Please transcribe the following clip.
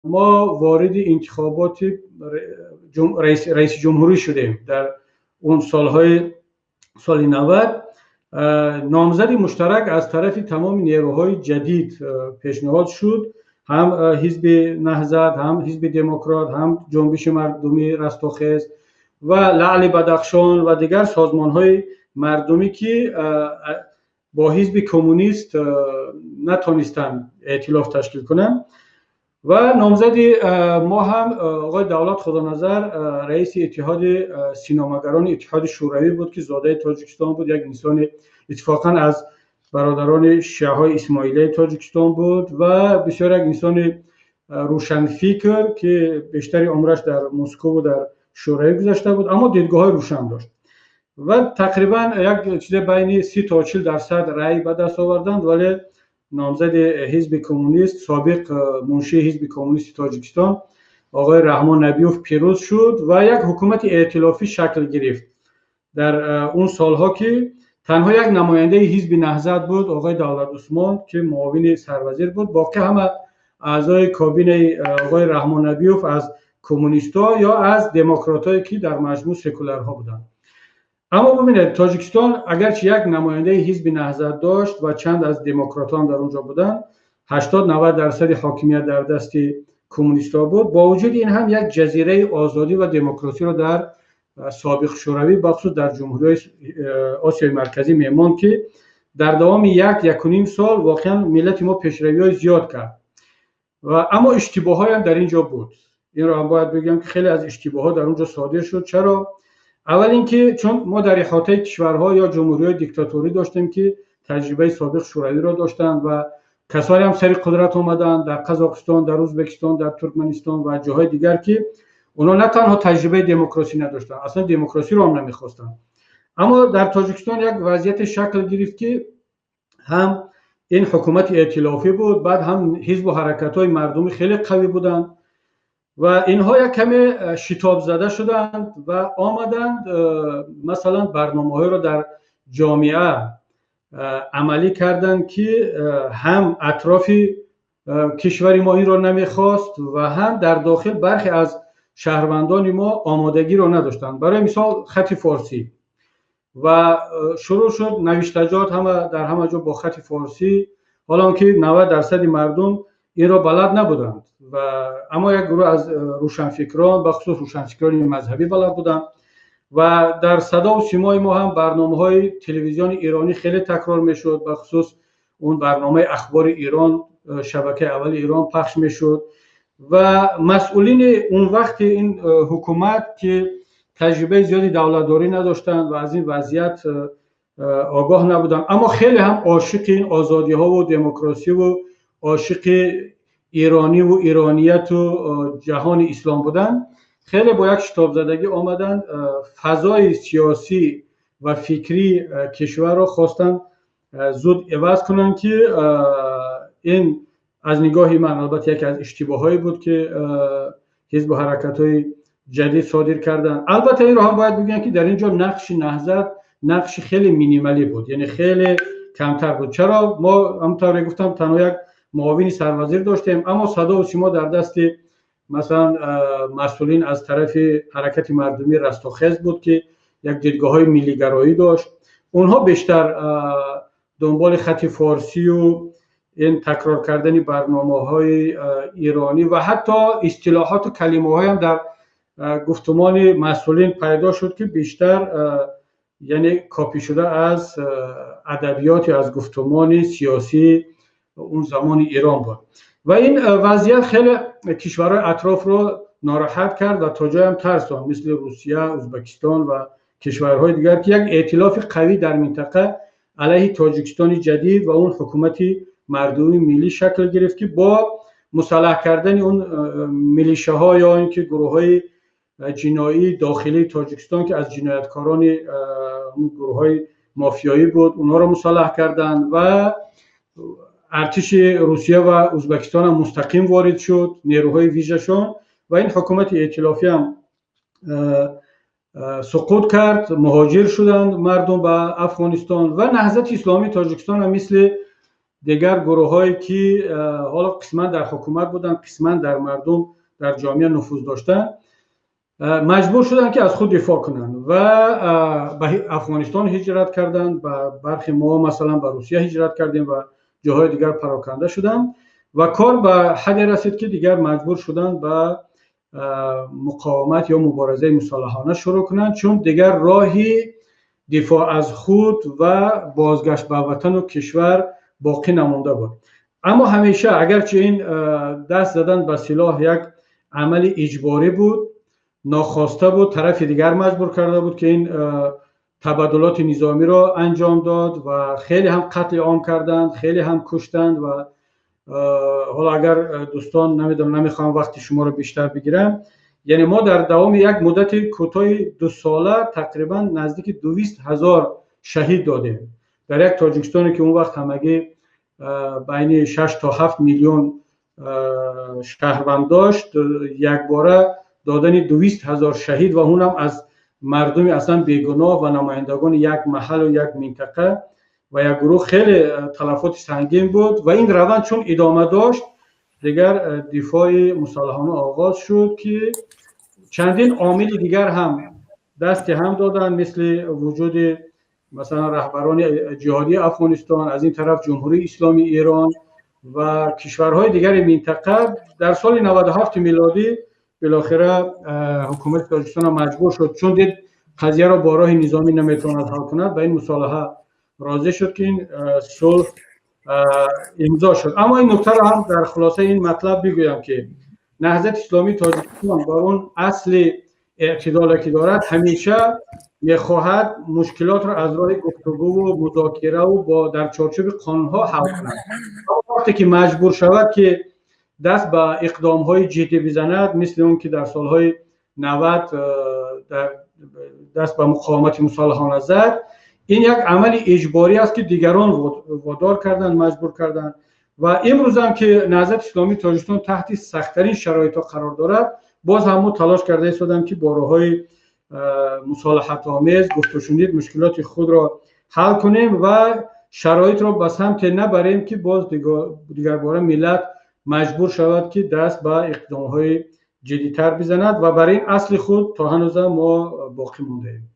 ما وارد انتخابات رئیس جمهوری شدیم در اون سال 90. نامزدی مشترک از طرف تمام نیروهای جدید پیشنهاد شد، هم حزب نهضت، هم حزب دموکرات، هم جنبش مردمی رستاخیز و لعل بدخشان و دیگر سازمان‌های مردمی که با حزب کمونیست نتونستند ائتلاف تشکیل کنند. و نامزد ما هم آقای دولت خدانظر، رئیس اتحاد سینماگران اتحاد شوروی بود که زاده تاجیکستان بود، یک انسان اتفاقا از برادران شیعه‌های اسماعیلی تاجیکستان بود و بسیار یک انسان روشنفکر که بیشتر عمرش در مسکو و در شوروی گذشته بود، اما دیدگاه‌های روشن داشت و تقریبا یک چیز بین 30 تا 40% رأی به دست آوردند. ولی نامزد حزب کمونیست، سابق منشی حزب کمونیست تاجیکستان، آقای رحمان نبیوف پیروز شد و یک حکومت ائتلافی شکل گرفت در اون سالها که تنها یک نماینده حزب نهضت بود، آقای دولت عثمان که معاون سروزیر بود، باقی همه اعضای کابینه آقای رحمان نبیوف از کمونیستا یا از دموکراتایی که در مجموع سکولرها بودند. اما ببینید تاجیکستان اگرچه یک نماینده حزب نهضت داشت و چند از دموکراتان در اونجا بودند، 80-90% حاکمیت در دست کمونیستا بود، با وجود این هم یک جزیره آزادی و دموکراسی را در سابق شوروی بخصوص در جمهوری آسیای مرکزی میمان که در دوام 1-1.5 سال واقعا ملت ما پیشروی‌های زیاد کرد و اما اشتباه‌های هم در اینجا بود. این را هم باید بگم که خیلی از اشتباهات در اونجا صادر شد. چرا؟ اول اینکه چون ما در احاطه کشورها یا جمهوری‌های دیکتاتوری داشتیم که تجربه سابق شوروی را داشتند و کسانی هم سر قدرت آمدند در قزاقستان، در ازبکستان، در ترکمنستان و جاهای دیگر که اونا نه تنها تجربه دموکراسی نداشتند، اصلا دموکراسی رو هم نمیخواستند. اما در تاجیکستان یک وضعیت شکل گرفت که هم این حکومت ائتلافی بود، بعد هم حزب و حرکت‌های مردمی خیلی قوی بودند و اینها یک کمی شتاب زده شدند و آمدند مثلا برنامه‌های را در جامعه عملی کردند که هم اطراف کشور ما این را نمیخواست و هم در داخل برخی از شهروندان ما آمادگی را نداشتند. برای مثال خط فارسی و شروع شد نوشتجات همه در همه جا با خط فارسی، حالا که 90% مردم این را بلد نبودند و اما یک گروه از روشنفکران بخصوص روشنفکران مذهبی بلد بودند و در صدا و سیمای ما هم برنامه‌های تلویزیون ایرانی خیلی تکرار میشد، بخصوص اون برنامه اخبار ایران شبکه اول ایران پخش میشد و مسئولین اون وقت این حکومت که تجربه زیادی دولتداری نداشتند و از این وضعیت آگاه نبودند، اما خیلی هم عاشق این آزادی ها و دموکراسی و عاشق ایرانی و ایرانیت و جهان اسلام بودند. خیلی با یک شتاب زدگی آمدند فضای سیاسی و فکری کشور را خواستند زود عوض کنند که این از نگاه من البته یکی از اشتباهایی بود که حزب و حرکت‌های جدید صادر کردن. البته این رو هم باید بگم که در اینجا نقش نهضت نقش خیلی مینیمالی بود، یعنی خیلی کمتر بود. چرا؟ ما همونطور گفتم تنها یک معاون سروزیر داشتیم، اما صدا و سیما در دست مثلا مسئولین از طرف حرکت مردمی رستاخیز بود که یک دیدگاه‌های ملی‌گرایی داشت. اونها بیشتر دنبال خط فارسی و این تکرار کردن برنامه‌های ایرانی و حتی اصطلاحات و کلمه‌های هم در گفتمان مسئولین پیدا شد که بیشتر یعنی کاپی شده از ادبیات از گفتمان سیاسی اون زمان ایران بود و این وضعیت خیلی کشورهای اطراف رو ناراحت کرد و تا جای هم ترساند، مثل روسیه، ازبکستان و کشورهای دیگر که یک ائتلاف قوی در منطقه علیه تاجیکستان جدید و اون حکومت مردمی ملی شکل گرفت که با مسلح کردن اون میلیشه‌ها یا اینکه گروه‌های جنایی داخلی تاجیکستان که از جنایتکاران اون گروه‌های مافیایی بود، اونها رو مسلح کردند و ارتش روسیه و ازبکستان هم مستقیم وارد شد، نیروهای ویژه‌شون، و این حکومت ائتلافی هم سقوط کرد، مهاجر شدند مردم به افغانستان و نهضت اسلامی تاجیکستان هم مثل دیگر گروه هایی که حالا قسما در حکومت بودن، قسما در مردم در جامعه نفوذ داشتن، مجبور شدن که از خود دفاع کنند و به افغانستان هجرت کردند. و برخی ما مثلا به روسیه هجرت کردیم و جاهای دیگر پراکنده شدند و کار به حدی رسید که دیگر مجبور شدند به مقاومت یا مبارزه مسلحانه شروع کنند، چون دیگر راهی دفاع از خود و بازگشت به وطن و کشور باقی نمانده بود. اما همیشه اگرچه این دست زدن به سلاح یک عمل اجباری بود، ناخواسته بود، طرف دیگر مجبور کرده بود که این تبادلات نظامی را انجام داد و خیلی هم قتل عام کردند، خیلی هم کشتند. و حالا اگر دوستان نمیخوام وقت شما رو بیشتر بگیرم، یعنی ما در دوام یک مدت کوتاه 2 ساله تقریبا نزدیک 200,000 شهید دادیم در یک تاجیکستانی که اون وقت همگی بین 6 تا 7 میلیون شهروند داشت. یک باره دادن 200,000 شهید و اونم از مردم اصلا بیگناه و نمایندگان یک محل و یک منطقه و یک گروه، خیلی تلفات سنگین بود. و این روند چون ادامه داشت، دیگر دفاع مسلحانه آغاز شد که چندین عامل دیگر هم دست هم دادن، مثل وجود مثلا رهبران جهادی افغانستان، از این طرف جمهوری اسلامی ایران و کشورهای دیگر منطقه. در سال 97 میلادی بالاخره حکومت تاجیکستان مجبور شد، چون دید قضیه را با راه نظامی نمیتواند حل کند، به این مصالحه راضی شد که این صلح امضا شد. اما این نکته را هم در خلاصه این مطلب بگویم که نهضت اسلامی تاجیکستان با اون اصل اعتدال که دارد همیشه میخواهد مشکلات را از راه گفتگو و مذاکره و با در چارچوب قانونها حل کند. وقتی که مجبور شود که دست به اقدام‌های جدی بزند، مثل اون که در سالهای 90 دست به مقاومت مسلحانه زد، این یک عمل اجباری است که دیگران وادار کردند، مجبور کردند. و امروز هم که نهضت اسلامی تاجیکستان تحت سخت‌ترین شرایط قرار دارد، باز هم ما تلاش کرده ایستادیم که با راه‌های مصالحت آمیز گفت و شنید مشکلات خود را حل کنیم و شرایط را به سمت نبریم که باز دیگر باره ملت مجبور شود که دست به اقدام‌های جدی‌تر بزند و برای این اصل خود تا هنوز ما باقی مانده ایم.